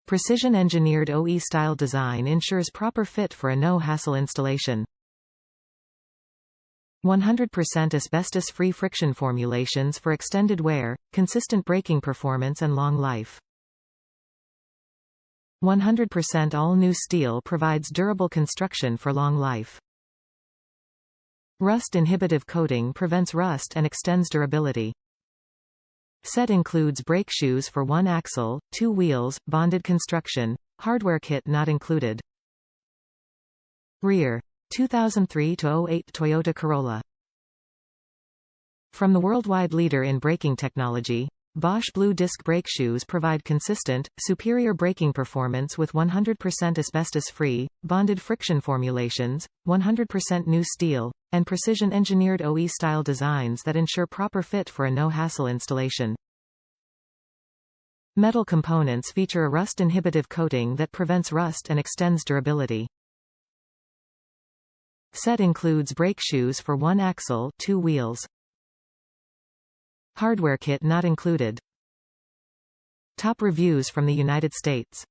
Precision-engineered OE-style design ensures proper fit for a no-hassle installation. 100% asbestos-free friction formulations for extended wear, consistent braking performance and long life. 100% all-new steel provides durable construction for long life. Rust inhibitive coating prevents rust and extends durability. Set includes brake shoes for 1 axle, 2 wheels, bonded construction, hardware kit not included. Rear. 2003-08 Toyota Corolla. From the worldwide leader in braking technology, Bosch Blue Disc brake shoes provide consistent, superior braking performance with 100% asbestos-free, bonded friction formulations, 100% new steel, and precision-engineered OE-style designs that ensure proper fit for a no-hassle installation. Metal components feature a rust-inhibitive coating that prevents rust and extends durability. Set includes brake shoes for 1 axle, 2 wheels. Hardware kit not included. Top reviews from the United States.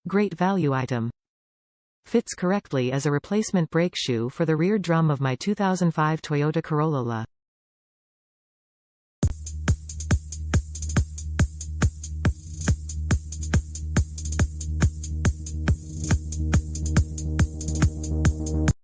Great value item. Fits correctly as a replacement brake shoe for the rear drum of my 2005 Toyota Corolla.